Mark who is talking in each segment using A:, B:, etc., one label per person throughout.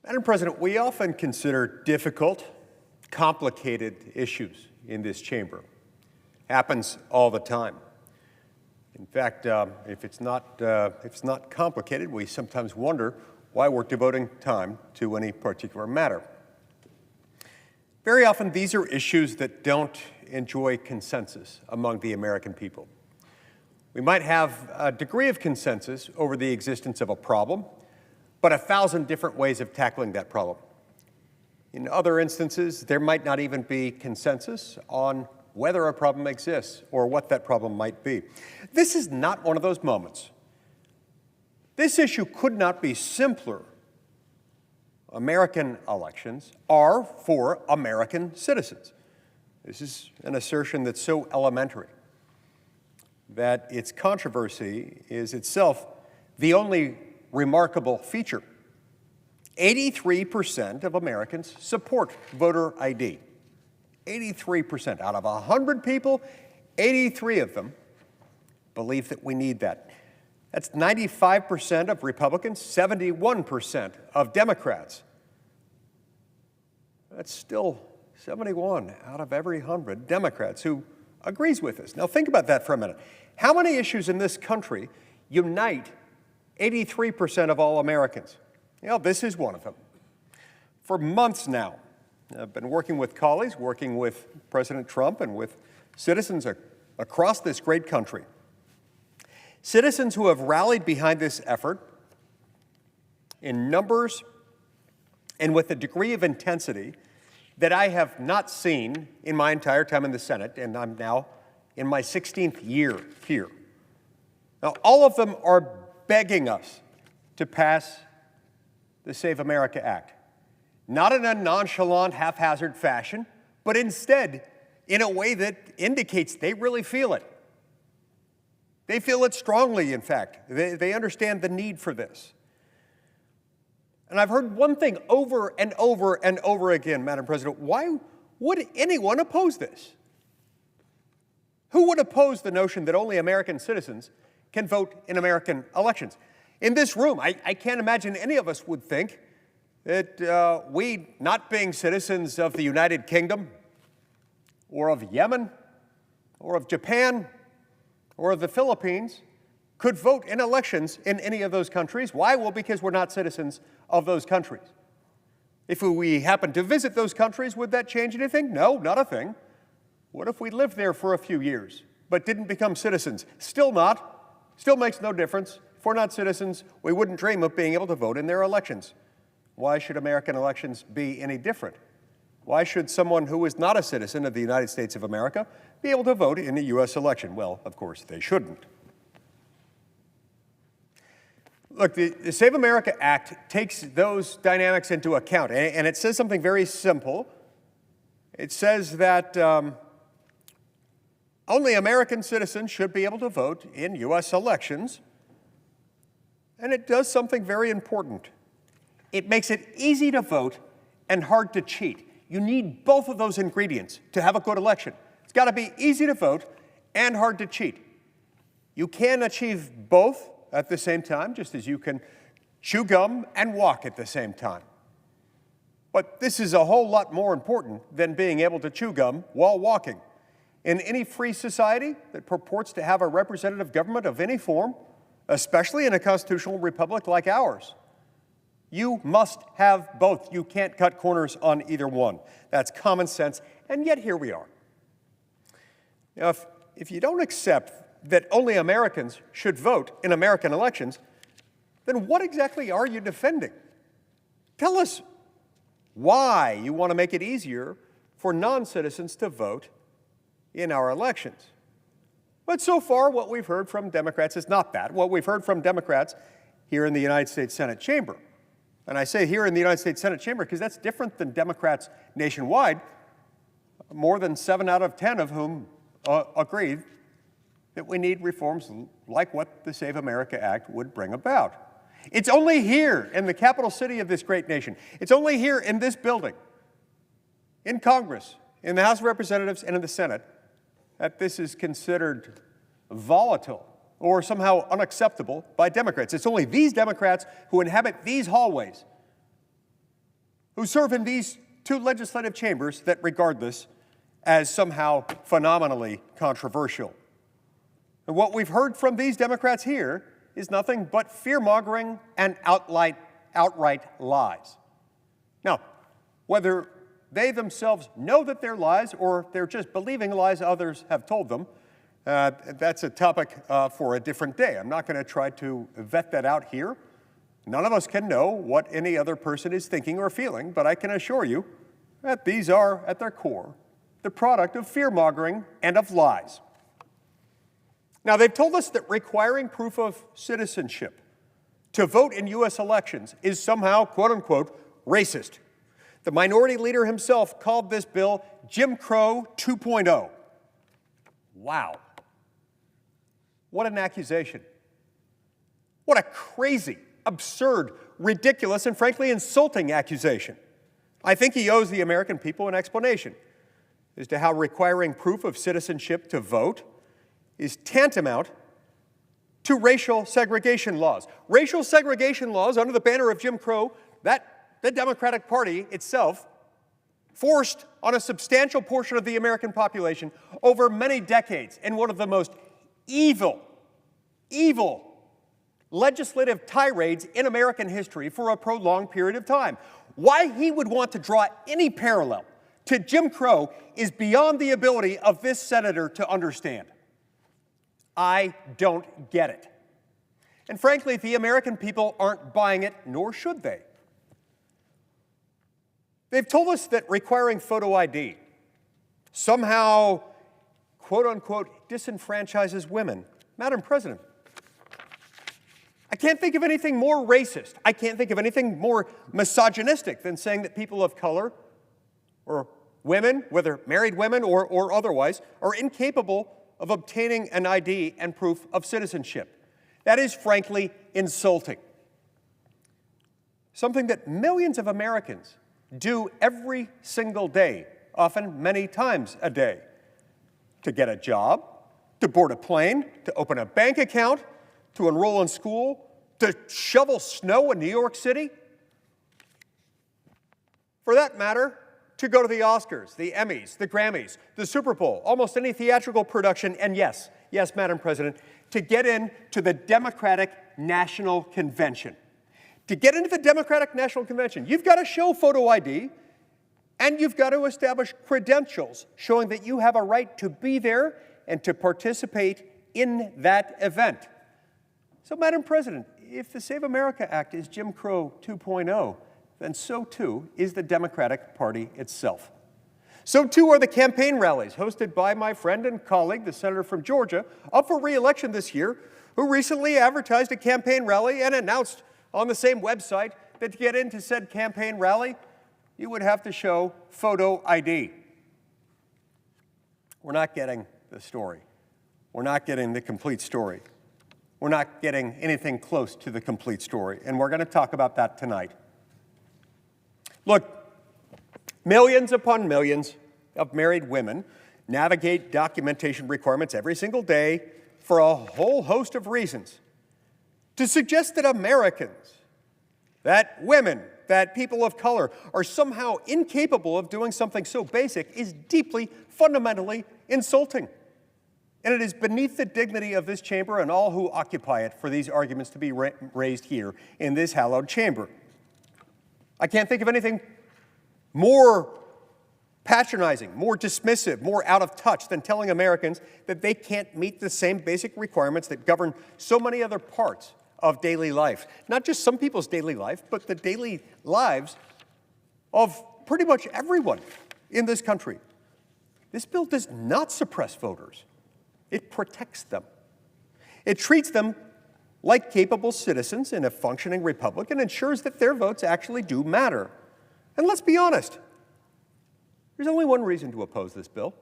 A: Madam President, we often consider difficult, complicated issues in this chamber. Happens all the time. In fact, if it's not complicated, we sometimes wonder why we're devoting time to any particular matter. Very often, these are issues that don't enjoy consensus among the American people. We might have a degree of consensus over the existence of a problem, but 1,000 different ways of tackling that problem. In other instances, there might not even be consensus on whether a problem exists or what that problem might be. This is not one of those moments. This issue could not be simpler. American elections are for American citizens. This is an assertion that's so elementary that its controversy is itself the only remarkable feature. 83% of Americans support voter ID. 83%. Out of 100 people, 83 of them believe that we need that. That's 95% of Republicans, 71% of Democrats. That's still 71 out of every 100 Democrats who agrees with us. Now think about that for a minute. How many issues in this country unite 83% of all Americans? You know, this is one of them. For months now, I've been working with colleagues, working with President Trump and with citizens across this great country. Citizens who have rallied behind this effort in numbers and with a degree of intensity that I have not seen in my entire time in the Senate, and I'm now in my 16th year here. Now, all of them are begging us to pass the Save America Act. Not in a nonchalant, haphazard fashion, but instead in a way that indicates they really feel it. They feel it strongly, in fact. They understand the need for this. And I've heard one thing over and over and over again, Madam President. Why would anyone oppose this? Who would oppose the notion that only American citizens can vote in American elections? In this room, I can't imagine any of us would think that we, not being citizens of the United Kingdom, or of Yemen, or of Japan, or of the Philippines, could vote in elections in any of those countries. Why? Well, because we're not citizens of those countries. If we happen to visit those countries, would that change anything? No, not a thing. What if we lived there for a few years, but didn't become citizens? Still not. Still makes no difference. If we're not citizens, we wouldn't dream of being able to vote in their elections. Why should American elections be any different? Why should someone who is not a citizen of the United States of America be able to vote in a U.S. election? Well, of course, they shouldn't. Look, the Save America Act takes those dynamics into account, and it says something very simple. It says that only American citizens should be able to vote in U.S. elections, and it does something very important. It makes it easy to vote and hard to cheat. You need both of those ingredients to have a good election. It's got to be easy to vote and hard to cheat. You can achieve both at the same time, just as you can chew gum and walk at the same time. But this is a whole lot more important than being able to chew gum while walking. In any free society that purports to have a representative government of any form, especially in a constitutional republic like ours, you must have both. You can't cut corners on either one. That's common sense, and yet here we are. Now, if you don't accept that only Americans should vote in American elections, then what exactly are you defending? Tell us why you want to make it easier for non-citizens to vote in our elections. But so far, what we've heard from Democrats is not that. What we've heard from Democrats here in the United States Senate chamber. And I say here in the United States Senate chamber because that's different than Democrats nationwide, more than 7 out of 10 of whom agree that we need reforms like what the Save America Act would bring about. It's only here in the capital city of this great nation. It's only here in this building, in Congress, in the House of Representatives, and in the Senate, that this is considered volatile or somehow unacceptable by Democrats. It's only these Democrats who inhabit these hallways who serve in these two legislative chambers that regard this as somehow phenomenally controversial. And what we've heard from these Democrats here is nothing but fear-mongering and outright lies. Now, whether they themselves know that they're lies or they're just believing lies others have told them, that's a topic for a different day. I'm not going to try to vet that out here. None of us can know what any other person is thinking or feeling, but I can assure you that these are, at their core, the product of fear-mongering and of lies. Now, they've told us that requiring proof of citizenship to vote in U.S. elections is somehow, quote-unquote, racist. The minority leader himself called this bill Jim Crow 2.0. Wow. What an accusation. What a crazy, absurd, ridiculous, and frankly insulting accusation. I think he owes the American people an explanation as to how requiring proof of citizenship to vote is tantamount to racial segregation laws. Racial segregation laws under the banner of Jim Crow that the Democratic Party itself forced on a substantial portion of the American population over many decades in one of the most evil legislative tirades in American history for a prolonged period of time. Why he would want to draw any parallel to Jim Crow is beyond the ability of this senator to understand. I don't get it. And frankly, the American people aren't buying it, nor should they. They've told us that requiring photo ID somehow, quote-unquote, disenfranchises women. Madam President, I can't think of anything more racist. I can't think of anything more misogynistic than saying that people of color or women, whether married women or otherwise, are incapable of obtaining an ID and proof of citizenship. That is, frankly, insulting. Something that millions of Americans do every single day, often many times a day, to get a job, to board a plane, to open a bank account, to enroll in school, to shovel snow in New York City. For that matter, to go to the Oscars, the Emmys, the Grammys, the Super Bowl, almost any theatrical production, and yes, Madam President, to get into the Democratic National Convention. To get into the Democratic National Convention, you've got to show photo ID, and you've got to establish credentials showing that you have a right to be there and to participate in that event. So, Madam President, if the Save America Act is Jim Crow 2.0, then so too is the Democratic Party itself. So too are the campaign rallies hosted by my friend and colleague, the senator from Georgia, up for re-election this year, who recently advertised a campaign rally and announced on the same website that to get into said campaign rally, you would have to show photo ID. We're not getting the story. We're not getting the complete story. We're not getting anything close to the complete story, and we're going to talk about that tonight. Look, millions upon millions of married women navigate documentation requirements every single day for a whole host of reasons. To suggest that Americans, that women, that people of color are somehow incapable of doing something so basic is deeply, fundamentally insulting. And it is beneath the dignity of this chamber and all who occupy it for these arguments to be raised here in this hallowed chamber. I can't think of anything more patronizing, more dismissive, more out of touch than telling Americans that they can't meet the same basic requirements that govern so many other parts of daily life. Not just some people's daily life, but the daily lives of pretty much everyone in this country. This bill does not suppress voters. It protects them. It treats them like capable citizens in a functioning republic and ensures that their votes actually do matter. And let's be honest, there's only one reason to oppose this bill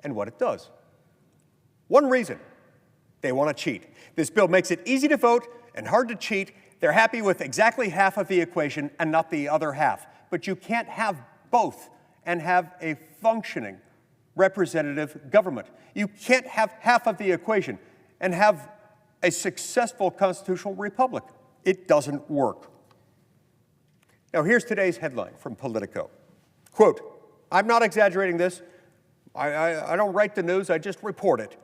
A: and what it does. One reason: they want to cheat. This bill makes it easy to vote and hard to cheat. They're happy with exactly half of the equation and not the other half. But you can't have both and have a functioning representative government. You can't have half of the equation and have a successful constitutional republic. It doesn't work. Now, here's today's headline from Politico. Quote, I'm not exaggerating this. I don't write the news, I just report it.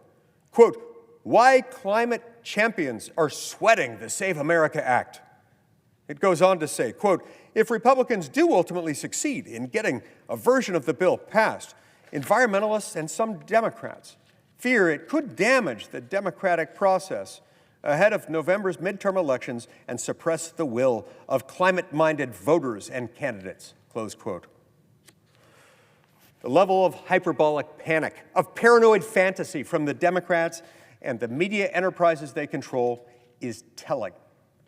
A: Quote, why climate champions are sweating the Save America Act. It goes on to say, quote, if Republicans do ultimately succeed in getting a version of the bill passed, environmentalists and some Democrats fear it could damage the democratic process ahead of November's midterm elections and suppress the will of climate-minded voters and candidates, close quote. The level of hyperbolic panic, of paranoid fantasy from the Democrats and the media enterprises they control is telling,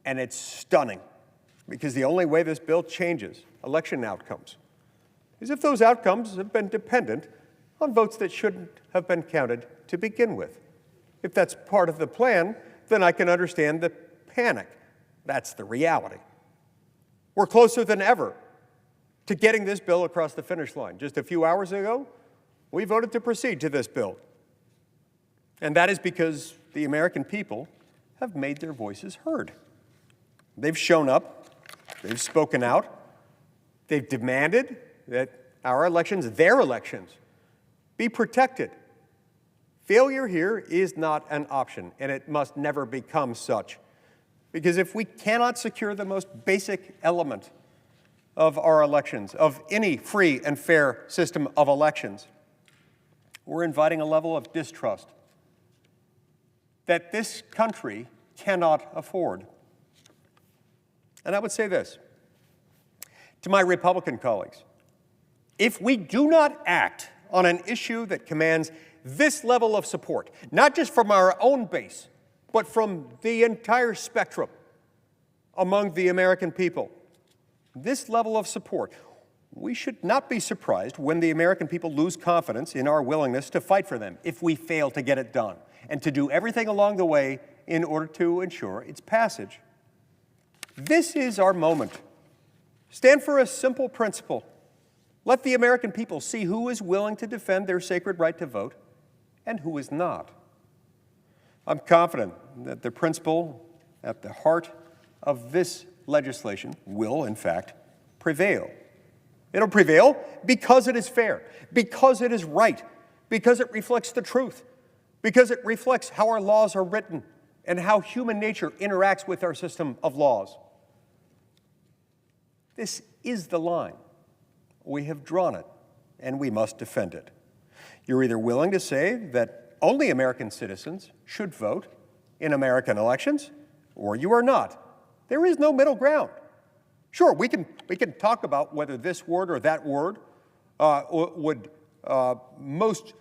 A: and it's stunning, because the only way this bill changes election outcomes is if those outcomes have been dependent on votes that shouldn't have been counted to begin with. If that's part of the plan, then I can understand the panic. That's the reality. We're closer than ever to getting this bill across the finish line. Just a few hours ago, we voted to proceed to this bill. And that is because the American people have made their voices heard. They've shown up, they've spoken out, they've demanded that our elections, their elections, be protected. Failure here is not an option, and it must never become such. Because if we cannot secure the most basic element of our elections, of any free and fair system of elections, we're inviting a level of distrust that this country cannot afford. And I would say this to my Republican colleagues: if we do not act on an issue that commands this level of support, not just from our own base, but from the entire spectrum among the American people, this level of support, we should not be surprised when the American people lose confidence in our willingness to fight for them if we fail to get it done, and to do everything along the way in order to ensure its passage. This is our moment. Stand for a simple principle. Let the American people see who is willing to defend their sacred right to vote and who is not. I'm confident that the principle at the heart of this legislation will, in fact, prevail. It'll prevail because it is fair, because it is right, because it reflects the truth, because it reflects how our laws are written and how human nature interacts with our system of laws. This is the line. We have drawn it, and we must defend it. You're either willing to say that only American citizens should vote in American elections, or you are not. There is no middle ground. Sure, we can talk about whether this word or that word would most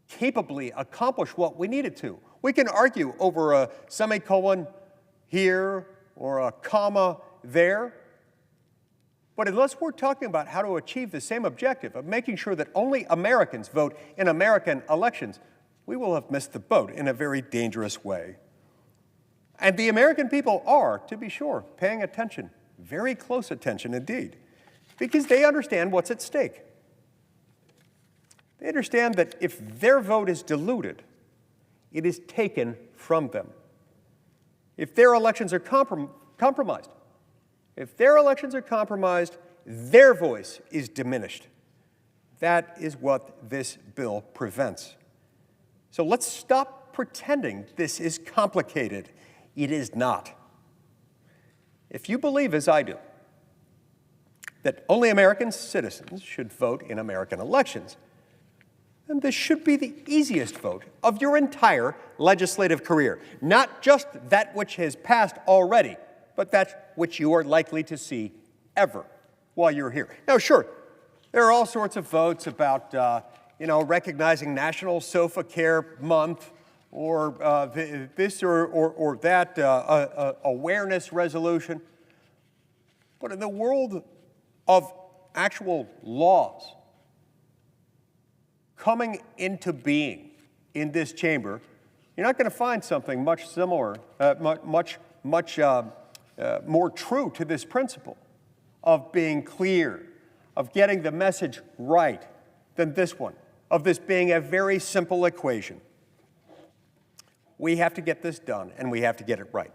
A: capably accomplish what we needed to. We can argue over a semicolon here or a comma there. But unless we're talking about how to achieve the same objective of making sure that only Americans vote in American elections, we will have missed the boat in a very dangerous way. And the American people are, to be sure, paying attention, very close attention indeed, because they understand what's at stake. They understand that if their vote is diluted, it is taken from them. If their elections are compromised, their voice is diminished. That is what this bill prevents. So let's stop pretending this is complicated. It is not. If you believe, as I do, that only American citizens should vote in American elections, then this should be the easiest vote of your entire legislative career. Not just that which has passed already, but that which you are likely to see ever while you're here. Now, sure, there are all sorts of votes about, recognizing National Sofa Care Month, or this or that awareness resolution. But in the world of actual laws coming into being in this chamber, you're not going to find something much similar, much more true to this principle of being clear, of getting the message right, than this one, of this being a very simple equation. We have to get this done, and we have to get it right.